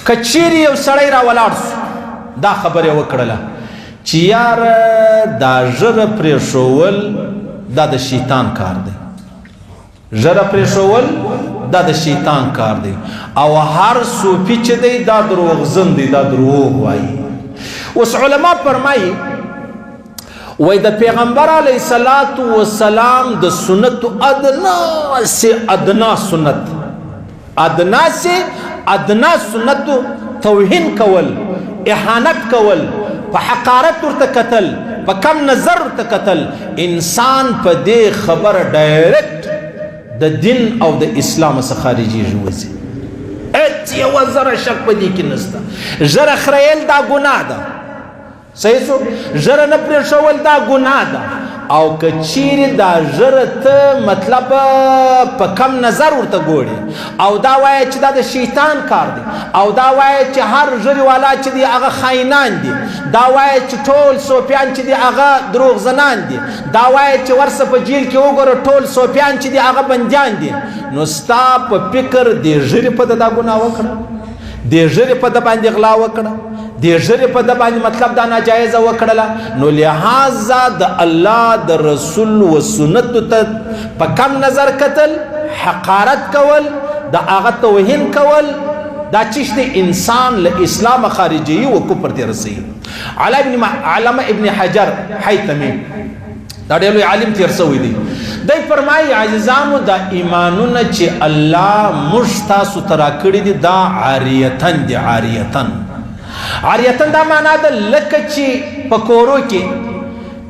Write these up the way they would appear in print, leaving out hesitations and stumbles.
که چیرې یو سړی راولاړ سو دا خبره یې وکړله چې یاره دا ژره پرېښول دا د شیطان کار دی، ژره پرېښول دا د شیطان کار دی، او هر صوفي چې دی دا دروغجن دی، دا دروغ وایي. اوس علما فرمایي وای د پیغمبر علیه الصلاة والسلام د سنت ادنا سے ادنا سنت، ادنا سے ادنا سنت توهین کول، اهانت کول، په حقارت ورته کتل، په کم نظر ورته کتل، انسان په دې خبره ډایرکټ د دین او د اسلام څخه خارجېږي وځي. هېڅ یوه ذره شک په دې کې نشته. ژره خریل دا ګناه ده، صحیح شو، ژره نه پرېښول دا ګناه ده. او که چیرې دا ژره ته مطلب په کم نظر ورته ګورې او دا وایه چې دا د شیطان کار دی، او دا وایه چې هر ژرې والا چې دی هغه خاینان دي، دا وایه چې ټول صوفیان چې دی هغه دروغزنان دي، دا وایه چې ورسه په جیل کې وګوره ټول صوفیان چې دی هغه بندیان دي، نو ستا په فکر دې ژرې په ده دا ګناه وکړه، دې ژرې په ده باندې غلا وکړه، دې ژرې په ده باندې مطلب دا ناجایزه وکړله. نو لہذا د الله د رسول و سنتو ته په کم نظر کتل، حقارت کول، د هغه توهین کول، دا چیز دی انسان له اسلام خارجي و کفر ته رسوي. علامه ابن حجر حیتمی دا ډېر لوی عالم تېر سوی دی، دی فرمایي عزیزانو دا ایمانونه چې الله موږ تاسو ته راکړي دي دا عاریتن دي، عاریتن. عاریتن دا معنا ده لکه چې په کورو کې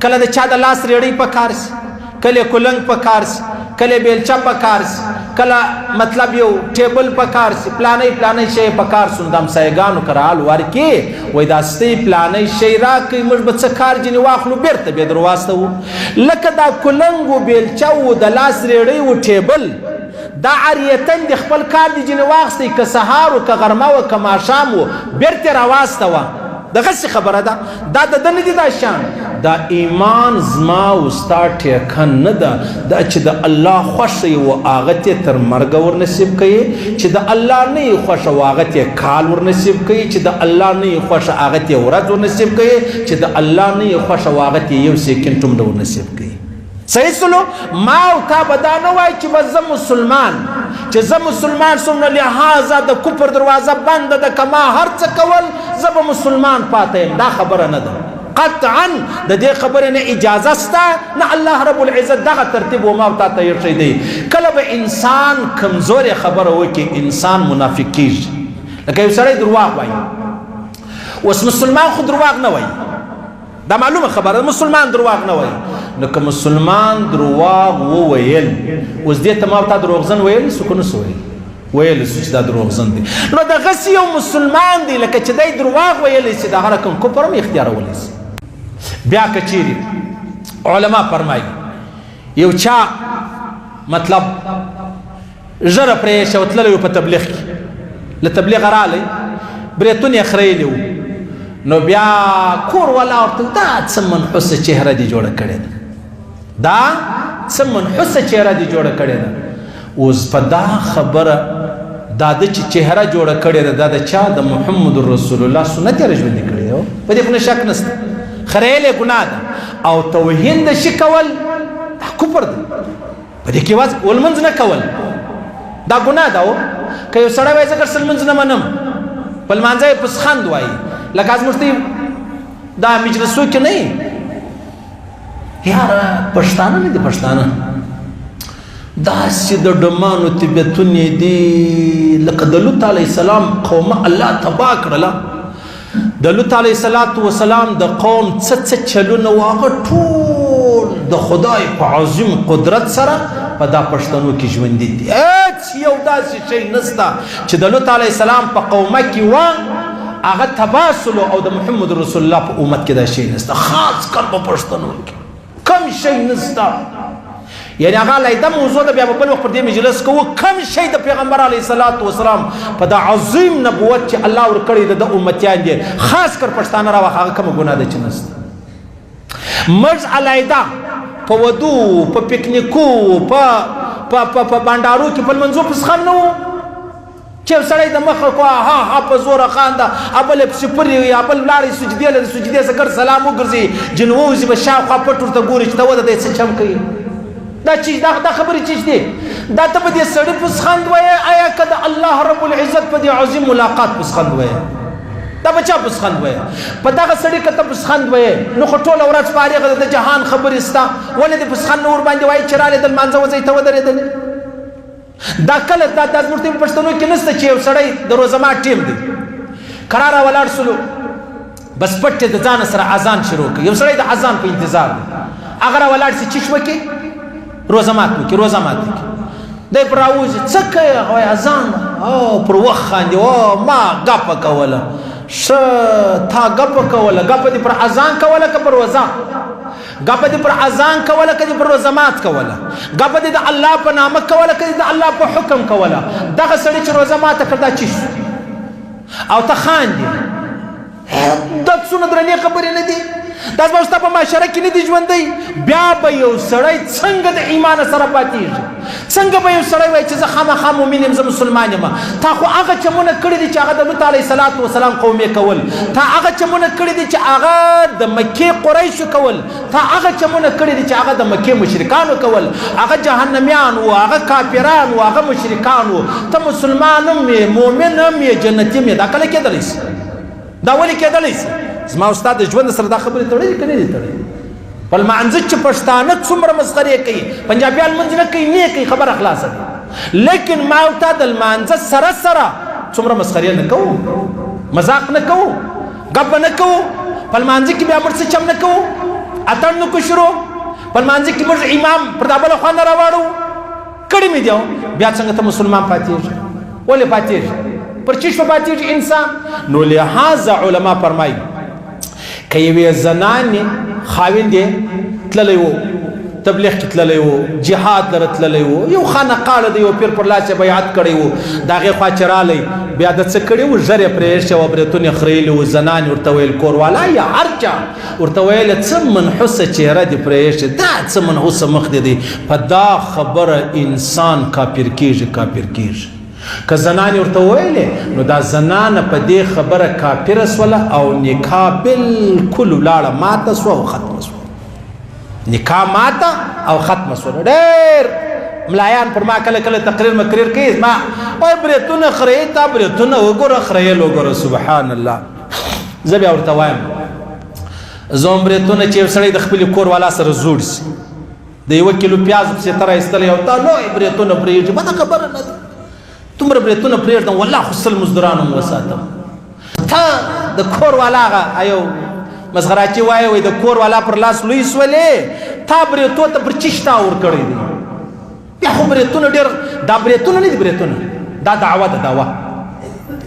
کله د چا د لاس ریړۍ په کار سي، کله کلنګ په کار سي، کله بیلچه په کار سي، کله مطلب یو ټیبل په کار سي، پلانۍ شی په کار سو، د همسایګانو کرال ورکې وایي دا ستۍ پلانۍ شی راکړئ موږ به څه کار ځینې واخلو بېرته بیا در واستوو. لکه دا کلنګ و بیلچه و د لاس ریړۍ و ټیبل دا عاریتن د خپل کار دی ځینې واخیستی، که سهار و که غرمه و که ماښام و بېرته راواستوه، دغسې خبره ده. دا د ده نه دي دا شیان. دا ایمان زما و ستا ټیکن نه ده، دا چې د الله خوښه یې و هغه ته تر مرګه ورنصیب کوي، چې د الله نه یې خوښه و هغه ته کال ورنصیب کوي، چې د الله نه یې خوښه هغه ته ورځ ورنصیب کوي، چې د الله نه یې خوښه و هغه ته یو سیکنډ هم نه ورنصیب کوي. صحیح سلو ما او تا به دا نه وایي چې بس زه مسلمان، چې زه مسلمان سوم نو لهذا د کفر دروازه بنده ده، که ما هر څه کول زه به مسلمان پاته یم. دا خبره نه ده، قطعا د دې خبرې نه اجازه سته، نه الله رب العزت دغه ترتیب و ما او تا ته ایښی دی. کله به انسان کمزورې خبره وکړي انسان منافق کېږي. لکه یو سړی درواغ وایي، اوس مسلمان خو درواغ نه وایي، دا معلومه خبره، مسلمان درواغ نه وایي. نو که مسلمان درواغ وویل اوس دې ته ما او تا دروغجن ویلی سو که نه سو ویلی سو چې دا دروغجن دی، نو دغسې یو مسلمان دی لکه چې دی درواغ ویلی سي د هغه کوم کفر هم اختیارولی سي. بیا که چیرې علما فرمایي یو چا مطلب ژره پرېښه و تللی و په تبلیغ کې، له تبلیغه رالی بریتون یې خریلی و، نو بیا کور والا ورته دا څه منحوسه چهره دې جوړه کړې ده، دا څه منحوسه چهره دې جوړه کړې ده. اوس په دا خبره دا د چې چهره جوړه کړې ده دا د چا د محمد رسول الله سنت یې راژوندي کړې ده، په دې خو نه شک نشته. خریل یې ګناه ده او توهین د شي کول دا کفر ده، په دې کې یوازې ولمنځ نه کول دا ګناه ده. که یو سړی وایي زه ګر لمونځ نه منم په لمانځه یې پسخند وایي، لکه زموږ ته دا مجلسو کې نه یاره پښتانه نه دي، پښتانه داسې د ډمانو طبیعتونه دي لکه د لوط علیه السلام قومه الله تباه کړله. د لوط علیه السلام د قوم څه چلونه و هغه ټول د خدای په عظیم قدرت سره په دا پښتنو کې ژوندي دي. هېڅ یو داسې شی نشته چې د لوط علیه السلام په قومه کې و هغه تباه سلو او د محمد رسول الله په امت کې دا شی نشته، خاص کر په پښتنو کې کم شی نشته. یعنی هغه لیده موضوع ده، بیا به بل وخت پر دې مجلس کوو. کم شی د پیغمبر علیه السلام په دا عظیم نبوت چې الله ورکړی د امتیان دي، خاص کر پښتانه راوخه هغه کومه ګناه ده چې نشته. مرز علیده په ودو په پکنیکو په بانډارو کې په لمنځو پسخن نه و، چې سړی د مخه کو ها ها په زوره خانده ابل پسې پرې وي ابل لاړې سجدې له سجدې څخه ګر سلام وګرځي جنوزي به شاوخوا پټ ورته ګوري چې ته وده دی څه چم کوي دا چیز دا خبرې چیز دی دا ته به دې سړي پسخند وایې آیا که د الله رب العزت په دې عظیم ملاقات پسخند وایې دا به چا پسخند وایې په دغه سړي که ته پسخند وایې نو خو ټوله ورځ فارغه ده د جهان خبرې سته ولې دې پسخند نه ورباندې وایي چې راغلې د لمانځه وځئ ته ودرېدلې دا کله دا زموږ په پښتنو کې نشته چې یو سړی د روزه مات ټیم دی قراره ولاړ سلو بس پټ د ځان سره اذان شروع کړي یو سړی د اذان په انتظار دی هغه را ولاړ سي چشمه کې روزه مات وکړي روزه مات وکړي دی پر راوځي څه کوي هغه اذان او پر وخت خاندي او ما ګپه کوله ښه تا ګپه کوله ګپه دې پر اذان کوله که پر روزه ګپه دې پر اذان کوله که دې پر روزه مات کوله ګپه دې د الله په نامه کوله که دې د الله په حکم کوله دغه سړی چې روزه ماته کړ دا چی شو او ته خاندي دا څونه درنې خبرې نه دي دا زما ستا په معاشره کې نه دي ژوندی بیا به یو سړی څنګه د ایمان سره پاتېږي څنګه به یو سړی وایي چې زه خامخا مؤمن یم زه مسلمان یم تا خو هغه چمونه کړي دي چې هغه د لوط علیه السلام قوم یې کول تا هغه چمونه کړي دي چې هغه د مکې قریشو کول تا هغه چمونه کړي دي چې هغه د مکې مشرکانو کول هغه جهنمیان وو هغه کافران وو هغه مشرکان وو ته مسلمان هم یې مؤمن هم یې جنتي هم یې دا کله کېدلی شي دا ولې کېدلی شي زما استاد د ژوند سره دا خبرې تړلې که نه دي تړلې په لمانځه چې پښتانه څومره مسخرې کوي پنجابیان لمونځ نه کوي نه کوي خبره خلاصه ده لیکن ما او تا د لمانځه سره سره څومره مسخرې نه کوو مذاق نه کوو ګپ نه کوو په لمانځه کې بیا موږ څه چم نه کوو اتڼ نه کوو شروع په لمانځه کې موږ امام پر دا بله خوا نه راواړو کړي مې دی بیا څنګه ته مسلمان پاتېږي ولې پاتېږي پر چشمه پاتېږي انسان نو لهذا علما فرمایي که یوې زنانې خاوند یې تللی و تبلیغ کې تللی و جهاد لره تللی و یو خانقاله د یو پیر پر لاس یې بیعت کړی و د هغې خوا چې رالی بیا د څه کړي و ژر یې پرېښی و برېتونه یې خریلي و زنانې ورته ویل کوروالا یا هر چا ورته ویله څه منحوسه چهره دې پرېښې دا څه منحوسه مخ دې دی په دا خبره انسان کافر کېږي کافر کېږي که زنانې ورته وویلې نو دا زنانه په دې خبره کافره سوله او نکاح بالکل ولاړه ماته سوه او ختمه سوه نکاح ماته او ختمه سوله ډېر ملایان پر ما کله کله تقریر مقریر کوي ما وایي برېتونه خرئې تا برېتونه وګوره خریل وګوره سبحان الله زه بیا ورته وایم زه هم برېتونه چې یو سړی د خپلې کور والا سره زوړ سي د یوه کیلو پیاز پسې ته راایستلی او تا لوی برېتونه پرېږدي بده خبره نه ده دومره برېتونه پرېږدم والله خو سل مزدوران هم وساتم ته د کور والا هغه یو مسخراچي وایي د کور والا پر لاس لوی سولې تا برېتو ته پر چش تا ورکړی دی بیا خو برېتونه ډېر دا برېتونه نه دي برېتونه دا دعوه ده دعوه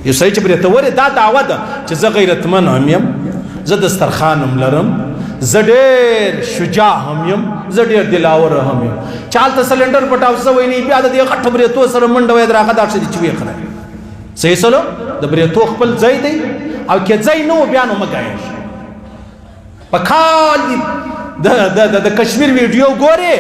یو سړی چې برېتور دا دعوه ده چې زه غیرتمن هم یم زه دسترخوان هم لرم زه ډېر شجاع هم یم زه ډېر دلاور هم یم چې هلته سلنډر پټاو شوی نه بیا د دې غټو برېتو سره منډه وایي د هغه دا څه دي چې ویې خرئ صحیح سلو د برېتو خپل ځای دی او که ځای نه و بیا نو مه ګایږه په کال د کشمیر ویډیو ګورې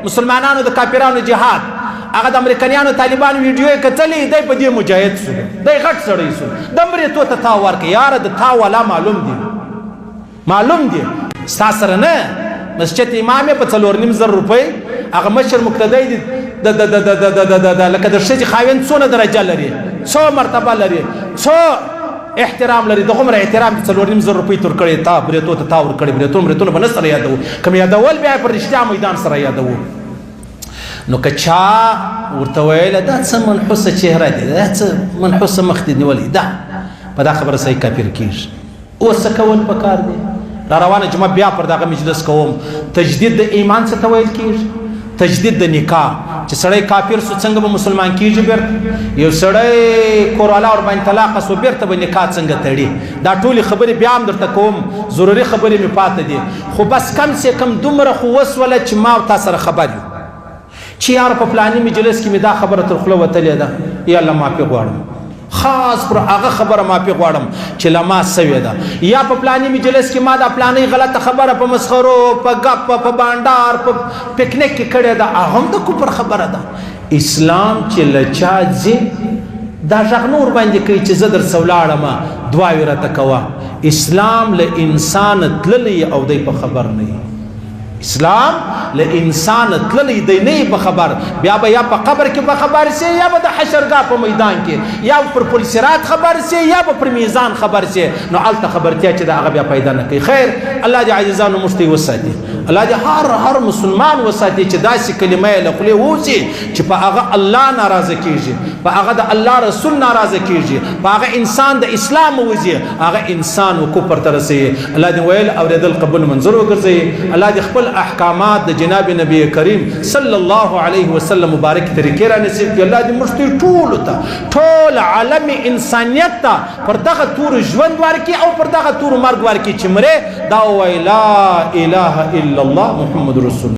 مسلمانانو د کافرانو جهاد هغه د امریکایانو طالبانو ویډیو یې کتلې دی په دې مجاهد سو دی غټ سړی سو د برېتو ته تا ورکړه یاره د تا والا معلوم دی ستا سره نه مسجد امام یې په 4.5 روپۍ هغه مشر مقتدی دی لکه د ښځې خاوند څونه درجه لري څو مرتبه لري څو احترام لري دغومره احترام 4.5 روپۍ تور کړی تا برېتو ته تا ورکړی برېتونه به نه سره یادوو که مې یادول بیا پر رښتیا میدان سره یادوو نو که چا ورته ویله دا څه منحوسه چهره دی دا څه منحوسه مخ دې نیولی دا په دا خبره صحیح کافر کېږي اوس څه کول پکار دی را روانه جمعه بیا پر دغه مجلس کوم تجدید د ایمان څه ته ویل کېږي تجدید د نکاح چې سړی کافر سو څنګه به مسلمان کېږي بیرته یو سړی کوروالا ورباندې طلاق سو بیرته به نکاح څنګه تړي دا ټولې خبرې بیا هم درته کوم ضروري خبرې مې پاته دي خو بس کم سے کم دومره خو وسوله چې ما تا سره خبر یو چې یار په پلاني مجلس کې مې دا خبره تر خوله وتلې ده یا الله معافي غواړم خاص پر هغه خبره معافي غواړم چې لما سوې ده یا په پلاني مجلس کې ما دا پلاني غلطه خبره په مسخرو په ګپ په بانډار په پکنیک کې کړې ده هغه هم د کفر خبره ده اسلام چې لچا ځي دا غږ نور باندې کوي چې زه درسه ولاړم دعاوې راته کوه. اسلام له انسان تللی او دی په خبر نه وي. اسلام له انسان تللی دی نه په خبر. بیا به یا په قبر کې په خبر سي یا به د حشرګاه په میدان کې یا پر پل صراط خبر سي یا به پر میزان خبر سي. نو هلته خبرتیا چې د هغه بیا پیدا نه کوي. خیر الله دې عزیزانو موږ ته وساتي. الله دې هر مسلمان وساتي چې داسې کلمه یې له خولې ووځي چې په هغه الله ناراضه کېږي، په هغه د الله رسول ناراضه کېږي، په هغه انسان د اسلام ووځي، هغه انسان و کفر ته رسوي. الله دې ویل اورېدل قبول منظور وګرځوي. الله دې خپل احکامات د جناب نبی کریم صلی الله علیه وسلم مبارک طریقې را نصیب کړي. الله دې موږ ټولو ته ټول عالم انسانیت ته پر دغه تور ژوند ورکړي او پر دغه تور مرګ ورکړي چې مرې دا وایي لا اله الا الله محمد رسول